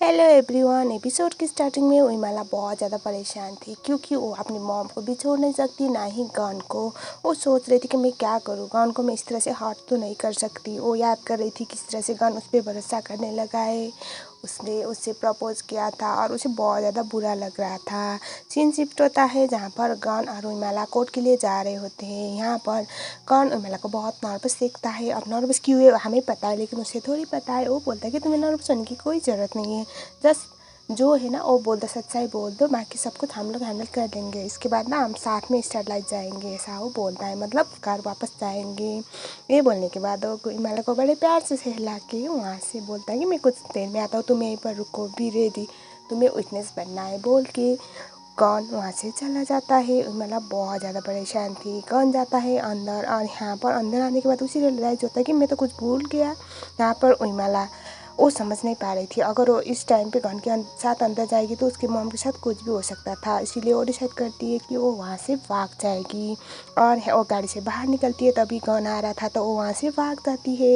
Hello everyone. Episode की starting में उर्मिला बहुत ज़्यादा परेशान थी क्योंकि वो अपनी मॉम को भी छोड़ नहीं सकती, ना ही गन को। वो सोच रही थी कि मैं क्या करूँ, गन को मैं इस तरह से हर्ट तो नहीं कर सकती। वो याद कर रही थी किस तरह से गन उस पर भरोसा करने लगा है। उसने उससे प्रपोज किया था और उसे बहुत ज़्यादा बुरा लग रहा था। सीन शिफ्ट होता है जहाँ पर गन और उर्मिला कोर्ट के लिए जा रहे होते हैं। यहाँ पर गन उर्मिला को बहुत नर्वस देखता है। अब नर्वस क्यों है हमें पता है, लेकिन उसे थोड़ी पता है। वो बोलता है कि तुम्हें नर्वस होने की कोई ज़रूरत नहीं है, जस्ट जो है ना वो बोल दो, सच्चाई बोल दो, बाकी सब कुछ हम लोग हैंडल कर लेंगे। इसके बाद ना हम साथ में स्टारलाइट जाएंगे, ऐसा वो बोलता है, मतलब घर वापस जाएंगे। ये बोलने के बाद वो उर्मिला को बड़े प्यार से सहला के वहाँ से बोलता है कि मैं कुछ देर में आता हूँ, तुम यहीं पर रुको, भी रेडी, तुम्हें विटनेस बनना है, बोल के कौन वहाँ से चला जाता है। उर्मिला बहुत ज़्यादा परेशान थी। कौन जाता है अंदर, और यहाँ पर अंदर आने के बाद उसी रियलाइज होता है कि मैं तो कुछ भूल गया। यहाँ पर उर्मिला वो समझ नहीं पा रही थी, अगर वो इस टाइम पे गन के साथ अंदर जाएगी तो उसकी मॉम के साथ कुछ भी हो सकता था। इसीलिए वो डिसाइड करती है कि वो वहाँ से भाग जाएगी। और वो गाड़ी से बाहर निकलती है, तभी गन आ रहा था तो वो वहाँ से भाग जाती है।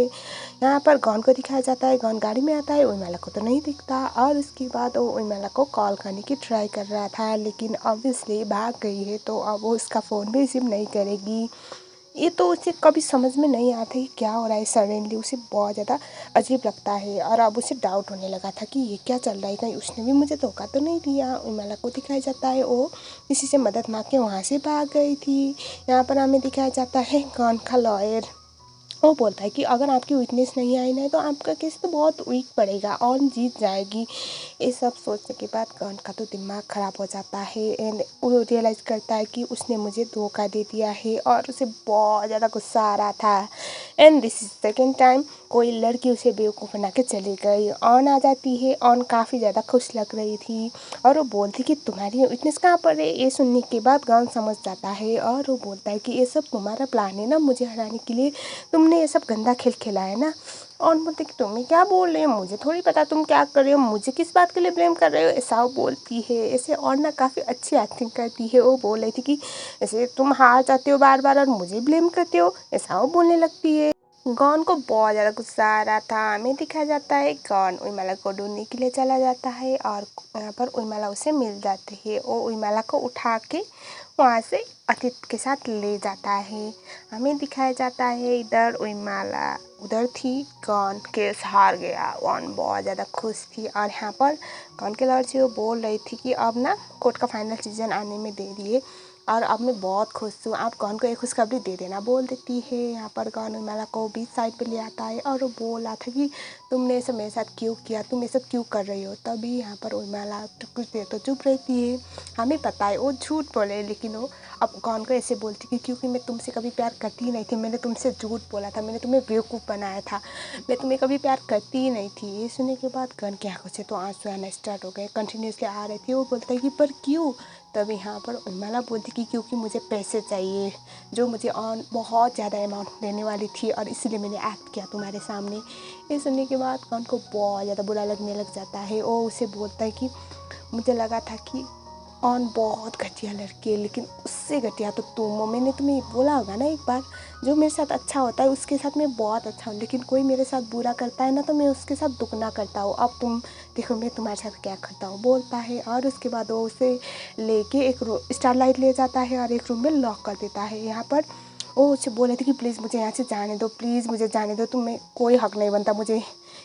यहाँ पर गन को दिखाया जाता है, गन गाड़ी में आता है, उर्मिला को तो नहीं दिखता। और उसके बाद वो उर्मिला को कॉल करने की ट्राई कर रहा था, लेकिन ऑब्वियसली भाग गई है तो अब वो उसका फ़ोन भी रिसीव नहीं करेगी। ये तो उसे कभी समझ में नहीं आता कि क्या हो रहा है। सडनली उसे बहुत ज़्यादा अजीब लगता है और अब उसे डाउट होने लगा था कि ये क्या चल रहा है, कहीं उसने भी मुझे धोखा तो नहीं दिया। उर्मिला को दिखाया जाता है वो किसी से मदद मांग के वहाँ से भाग गई थी। यहाँ पर हमें दिखाया जाता है गन का लॉयर। वो बोलता है कि अगर आपकी वीकनेस नहीं आई ना तो आपका केस तो बहुत वीक पड़ेगा और जीत जाएगी। ये सब सोचने के बाद गन का तो दिमाग ख़राब हो जाता है एंड वो रियलाइज़ करता है कि उसने मुझे धोखा दे दिया है और उसे बहुत ज़्यादा गुस्सा आ रहा था। And this is second time कोई लड़की उसे बेवकूफ़ बना के चली गई। ऑन आ जाती है, ऑन काफ़ी ज़्यादा खुश लग रही थी और वो बोलती कि तुम्हारी वीकनेस कहाँ पर है। ये सुनने के बाद गन समझ जाता है और वो बोलता है कि ये सब तुम्हारा प्लान है ना, मुझे हराने के लिए तुमने ये सब गंदा खेल खेला है ना। और बोलते कि तुम्हें क्या बोल रहे हो, मुझे थोड़ी पता तुम क्या कर रहे हो, मुझे किस बात के लिए ब्लेम कर रहे हो, ऐसा वो बोलती है। ऐसे और ना काफ़ी अच्छी एक्टिंग करती है। वो बोल रही थी कि ऐसे तुम हार जाते हो बार बार और मुझे ब्लेम करते हो, ऐसा वो बोलने लगती है। गॉन को बहुत ज़्यादा गुस्सा आ रहा था। हमें दिखाया जाता है गॉन उर्मिला को ढूंढने के लिए चला जाता है और यहाँ पर उर्मिला उसे मिल जाती है। वो उर्मिला को उठा के वहाँ से अतीत के साथ ले जाता है। हमें दिखाया जाता है इधर उर्मिला उधर थी, गॉन केस हार गया। गॉन बहुत ज़्यादा खुश थी और यहाँ पर गॉन के लॉयर से वो बोल रही थी कि अब ना कोर्ट का फाइनल डिसीजन आने में देरी है और अब मैं बहुत खुश हूँ, आप गॉन को एक खुशखबरी दे देना, बोल देती है। यहाँ पर गॉन उर्मिला को बीच साइड पे ले आता है और वो बोल रहा था कि तुमने ये सब मेरे साथ क्यों किया, तुम ये सब क्यों कर रही हो। तभी यहाँ पर उर्मिला कुछ देर तो चुप रहती है। हमें पता है वो झूठ बोले, लेकिन वो अब गॉन को ऐसे बोलती कि क्योंकि मैं तुमसे कभी प्यार करती ही नहीं थी, मैंने तुमसे झूठ बोला था, मैंने तुम्हें बेवकूफ़ बनाया था, मैं तुम्हें कभी प्यार करती ही नहीं थी। ये सुनने के बाद गॉन की आंखों से तो आंसू आना स्टार्ट हो गए, कंटिन्यूसली आ रहे थे। वो बोलता है कि पर क्यों। तब यहाँ पर उर्मिला बोलती कि क्योंकि मुझे पैसे चाहिए, जो मुझे ऑन बहुत ज़्यादा अमाउंट देने वाली थी और इसीलिए मैंने एक्ट किया तुम्हारे सामने। ये सुनने के बाद कौन को बहुत ज़्यादा बुरा लगने लग जाता है। वो उसे बोलता है कि मुझे लगा था कि ऑन बहुत घटिया लड़की है, लेकिन उससे घटिया तो तुम हो। मैंने तुम्हें बोला होगा ना एक बार, जो मेरे साथ अच्छा होता है उसके साथ मैं बहुत अच्छा हूँ, लेकिन कोई मेरे साथ बुरा करता है ना तो मैं उसके साथ दुगना करता हूँ। अब तुम देखो मैं तुम्हारे साथ क्या करता हूँ, बोलता है। और उसके बाद वो उसे लेके एक स्टारलाइट ले जाता है और एक रूम में लॉक कर देता है। यहाँ पर वो उसे बोले थे कि प्लीज़ मुझे यहाँ से जाने दो, प्लीज़ मुझे जाने दो, तुम्हें कोई हक नहीं बनता मुझे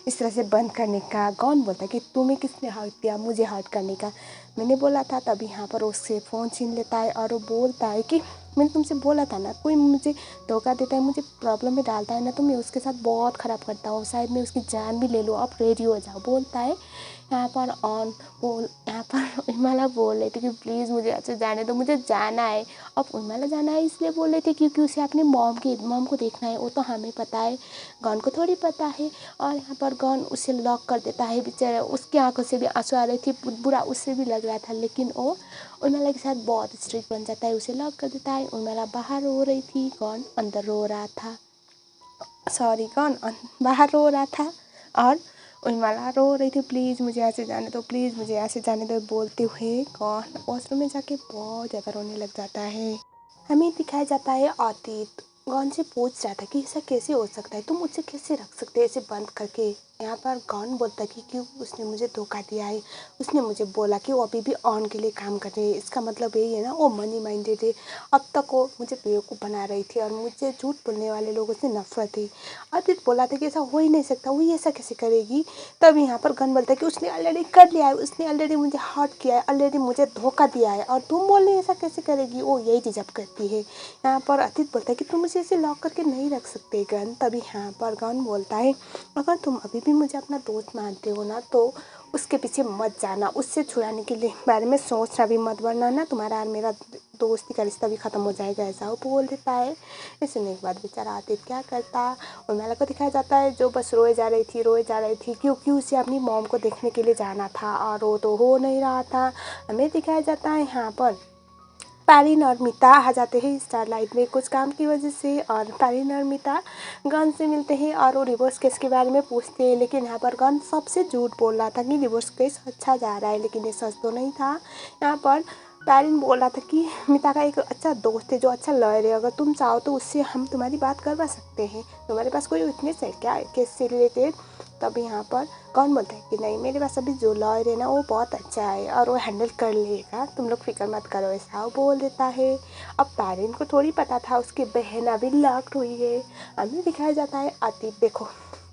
इस तरह से बंद करने का। कौन बोलता है कि तुम्हें किसने हक दिया मुझे हर्ट करने का, मैंने बोला था। तभी यहाँ पर उससे फ़ोन छीन लेता है और वो बोलता है कि मैंने तुमसे बोला था ना, कोई मुझे धोखा देता है, मुझे प्रॉब्लम में डालता है ना तो मैं उसके साथ बहुत ख़राब करता हूँ, शायद मैं उसकी जान भी ले लूँ, अब रेडी हो जाओ, बोलता है। यहाँ पर ऑन बोल यहाँ पर उर्मिला बोल रही थी कि प्लीज़ मुझे अच्छे जाने दो, मुझे जाना है। अब उर्मिला जाना है इसलिए बोल रही थी क्योंकि उसे अपनी मॉम को देखना है, वो तो हमें पता है, गॉन को थोड़ी पता है। और यहाँ पर गॉन उसे लॉक कर देता है। बेचारा उसकी आंखों से भी आंसू आ रही थी, बुरा उससे भी लग रहा था, लेकिन वो उर्मिला के साथ बहुत स्ट्रिक्ट बन जाता है, उसे लॉक कर देता है। उर्मिला बाहर रो रही थी, गॉन अंदर रो रहा था, सॉरी गॉन बाहर रो रहा था और उर्मिला रो रही थी, प्लीज़ मुझे यहाँ से जाने दो, प्लीज़ मुझे यहाँ से जाने दो, बोलते हुए गॉन वॉशरूम में जाके बहुत ज़्यादा रोने लग जाता है। हमें दिखाया जाता है अतीत गॉन से पूछ रहा था कि ऐसा कैसे हो सकता है, तुम मुझसे कैसे रख सकते हैं ऐसे बंद करके, यहाँ पर गौन बोलता है कि क्यों उसने मुझे धोखा दिया है। उसने मुझे बोला कि वो अभी भी ऑन के लिए काम कर रही है। इसका मतलब यही है ना, वो मनी माइंडेड है। अब तक वो मुझे बेवकूफ़ बना रही थी और मुझे झूठ बोलने वाले लोगों से नफरत थी। अतीत बोला था कि ऐसा हो ही नहीं सकता, वो ऐसा कैसे करेगी। तब यहाँ पर गन बोलता है कि उसने ऑलरेडी कर लिया है, उसने ऑलरेडी मुझे हर्ट किया है, ऑलरेडी मुझे धोखा दिया है और तुम बोल रही ऐसा कैसे करेगी। वो यही चीज़ अब करती है। यहाँ पर अतीत बोलता है कि तुम मुझे ऐसे लॉक करके नहीं रख सकते गन। तभी यहाँ पर गन बोलता है अगर तुम अभी भी मुझे अपना दोस्त मानते हो ना तो उसके पीछे मत जाना, उससे छुड़ाने के लिए बारे में सोचना भी मत, वरना ना तुम्हारा और मेरा दोस्ती का रिश्ता भी ख़त्म हो जाएगा, ऐसा वो बोल देता है। ये सुनने के बाद बेचारा आतिफ क्या करता, उर्मिला को दिखाया जाता है जो बस रोए जा रही थी क्योंकि उसे अपनी मॉम को देखने के लिए जाना था और वो तो हो नहीं रहा था। हमें दिखाया जाता है यहाँ पर पारिन और मीता आ जाते हैं स्टारलाइट में कुछ काम की वजह से और पारिन और मीता गन से मिलते हैं और वो डिवोर्स केस के बारे में पूछते हैं। लेकिन यहाँ पर गन सबसे झूठ बोल रहा था कि डिवोर्स केस अच्छा जा रहा है, लेकिन ये सच तो नहीं था। यहाँ पर पारिन बोल रहा था कि मीता का एक अच्छा दोस्त है जो अच्छा लॉयर है, अगर तुम चाहो तो उससे हम तुम्हारी बात करवा सकते हैं, तुम्हारे पास कोई विटनेस है क्या केस से रिलेटेड। तब यहाँ पर कौन बोलता है कि नहीं, मेरे पास अभी जो लॉयर है ना वो बहुत अच्छा है और वो हैंडल कर लेगा, तुम लोग फिक्र मत करो, ऐसा वो बोल देता है। अब पारिन को थोड़ी पता था उसकी बहन अभी लॉक्ड हुई है। अभी दिखाया जाता है आतिफ देखो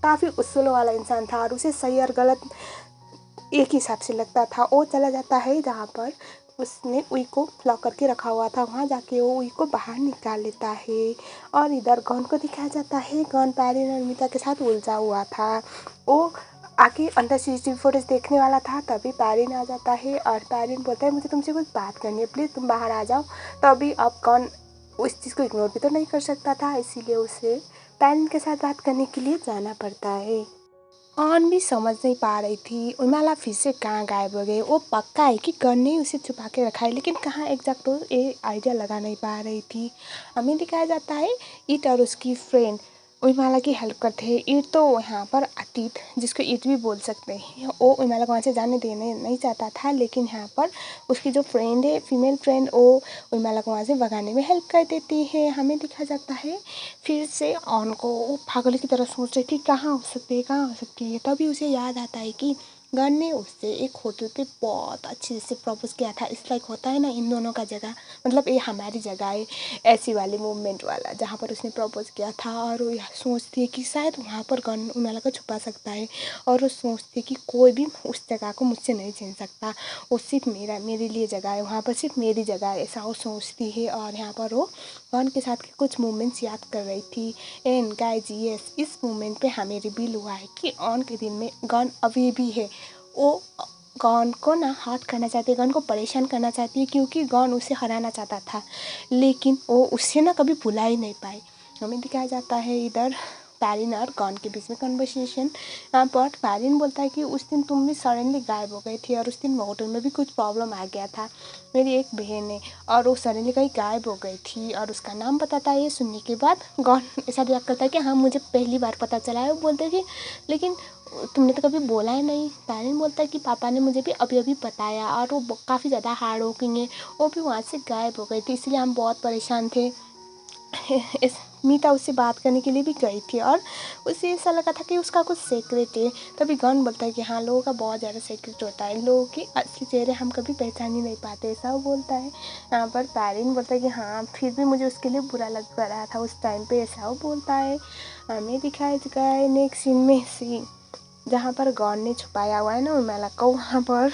काफ़ी उसूलों वाला इंसान था और उसे सही और गलत एक ही हिसाब से लगता था। वो चला जाता है जहाँ पर उसने उई को लॉक करके रखा हुआ था, वहाँ जाके वो उई को बाहर निकाल लेता है। और इधर गौन को दिखाया जाता है, गौन पारिन और मीता के साथ उलझा हुआ था। वो आके अंदर CCTV फुटेज देखने वाला था, तभी पारिन आ जाता है और पारिन बोलता है मुझे तुमसे कुछ बात करनी है, प्लीज़ तुम बाहर आ जाओ। तभी अब गौन उस चीज़ को इग्नोर भी तो नहीं कर सकता था, इसीलिए उसे पारिन के साथ बात करने के लिए जाना पड़ता है। ऑन भी समझ नहीं पा रही थी उर्मिला फिर से कहाँ गायब हो गई। वो पक्का है कि गन ने उसे छुपा के रखा है, लेकिन कहाँ एग्जैक्ट वो ये आइडिया लगा नहीं पा रही थी। हमें दिखाया जाता है ईट और उसकी फ्रेंड उर्मिला की हेल्प करते हैं। ईट तो यहाँ पर अतीत जिसको ईट भी बोल सकते हैं, वो उर्मिला को वहाँ से जाने देने नहीं चाहता था, लेकिन यहाँ पर उसकी जो फ्रेंड है फीमेल फ्रेंड वो उर्मिला को वहाँ से भगाने में हेल्प कर देती है। हमें दिखाया जाता है फिर से ऑन को वो पागल की तरह सोच रही थी कहाँ हो सकती है कहाँ हो सकती है। तभी उसे याद आता है कि गन ने उससे एक होटल पे बहुत अच्छे से प्रपोज किया था। इस लाइक होता है ना इन दोनों का जगह, मतलब ये हमारी जगह है ऐसी वाली मूवमेंट वाला, जहाँ पर उसने प्रपोज किया था। और वो यह सोचती है कि शायद वहाँ पर गन उर्मिला को छुपा सकता है और वो सोचती है कि कोई भी उस जगह को मुझसे नहीं छीन सकता, वो सिर्फ मेरे लिए जगह है, वहाँ पर सिर्फ मेरी जगह है, ऐसा वो सोचती है। और यहाँ पर वो गन के साथ के कुछ मोमेंट्स याद कर रही थी। एंड गाइस यस, इस मोमेंट पे हमें रिवील हुआ है कि ऑन के दिल में गन अभी भी है। वो गॉन को ना हर्ट करना चाहती है, गॉन को परेशान करना चाहती है क्योंकि गॉन उसे हराना चाहता था, लेकिन वो उससे ना कभी भुला ही नहीं पाई। हमें दिखाया जाता है इधर पारिन और गॉन के बीच में कन्वर्सेशन। यहाँ पर पारिन बोलता है कि उस दिन तुम भी सडनली गायब हो गई थी और उस दिन होटल में भी कुछ प्रॉब्लम आ गया था, मेरी एक बहन है और वो सडनली कहीं गायब हो गई थी और उसका नाम बताता है। ये सुनने के बाद गॉन ऐसा रिएक्ट करता है कि हाँ मुझे पहली बार पता चला है। वो बोलते हैं कि लेकिन तुमने तो कभी बोला ही नहीं। पारिन बोलता है कि पापा ने मुझे भी अभी अभी बताया और वो काफ़ी ज़्यादा हार्ड वर्किंग है, वो भी वहाँ से गायब हो गई थी, इसलिए हम बहुत परेशान थे। इस मीता उससे बात करने के लिए भी गई थी और उसे ऐसा लगा था कि उसका कुछ सीक्रेट है। तभी गॉन बोलता है कि हाँ लोगों का बहुत ज़्यादा सीक्रेट होता है, लोगों के असली चेहरे हम कभी पहचान ही नहीं पाते, ऐसा वो बोलता है। यहाँ पर पारिन बोलता है कि हाँ फिर भी मुझे उसके लिए बुरा लग रहा था उस टाइम पे, ऐसा वो बोलता है। हमें दिखाया गया है नेक्स्ट सीन में सीन जहाँ पर गॉन ने छुपाया हुआ है ना उर्मिला को, वहाँ पर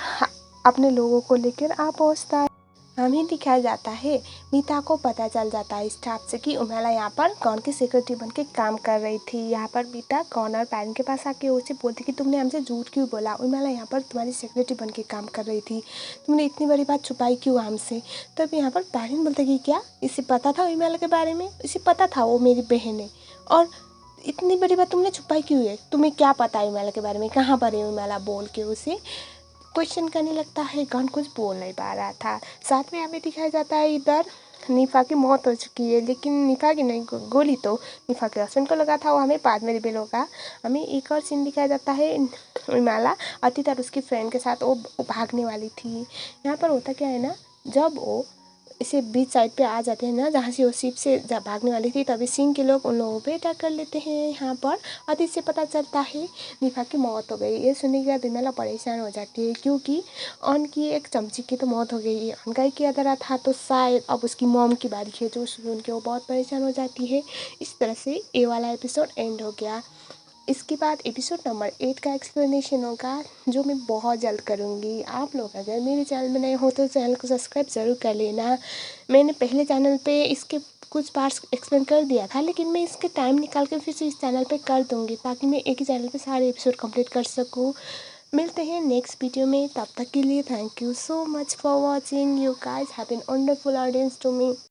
अपने लोगों को लेकर आ पहुँचता है। हमें दिखाया जाता है मीता को पता चल जाता है स्टाफ से कि उर्मिला यहाँ पर गॉन की सेक्रेटरी बन के काम कर रही थी। यहाँ पर मीता गॉन और पैरन के पास आके उसे बोलती कि तुमने हमसे झूठ क्यों बोला, उर्मिला यहाँ पर तुम्हारी सेक्रेटरी बन के काम कर रही थी, तुमने इतनी बड़ी बात छुपाई क्यों हमसे। तब यहाँ पर पैरन बोलता कि क्या इसे पता था उर्मिला के बारे में, इसे पता था वो मेरी बहन है, और इतनी बड़ी बात तुमने छुपाई क्यों है, तुम्हें क्या पता है उर्मिला के बारे में, कहाँ पर है उर्मिला, बोल के उसे क्वेश्चन करने लगता है। गॉन कुछ बोल नहीं पा रहा था। साथ में हमें दिखाया जाता है इधर निफा की मौत हो चुकी है, लेकिन निफा की नहीं, गोली तो निफा के हस्बैंड को लगा था, वो हमें बाद में रिवील होगा। हमें एक और सीन दिखाया जाता है उर्मिला अतीत और उसकी फ्रेंड के साथ वो भागने वाली थी। यहाँ पर होता क्या है ना, जब वो इसे बीच साइड पे आ जाते हैं ना, जहाँ से वो शिप से भागने वाली थी, तभी सिंह के लोग उन लोगों पे अटैक कर लेते हैं यहाँ पर। और इससे पता चलता है निभा की मौत हो गई। ये सुनने के बाद विमला परेशान हो जाती है, क्योंकि अन की एक चमची की तो मौत हो गई है, अन का ही किया धरा था, तो शायद अब उसकी मॉम की बारी है, जो सुन के वो बहुत परेशान हो जाती है। इस तरह से ये वाला एपिसोड एंड हो गया। इसके बाद एपिसोड नंबर 8 का एक्सप्लेनेशन होगा, जो मैं बहुत जल्द करूँगी। आप लोग अगर मेरे चैनल में नए हो तो चैनल को सब्सक्राइब ज़रूर कर लेना। मैंने पहले चैनल पे इसके कुछ पार्ट्स एक्सप्लेन कर दिया था, लेकिन मैं इसके टाइम निकाल के फिर से इस चैनल पे कर दूँगी, ताकि मैं एक ही चैनल पे सारे एपिसोड कंप्लीट कर सकूँ। मिलते हैं नेक्स्ट वीडियो में, तब तक के लिए thank you so much for watching. You guys have been wonderful audience to me.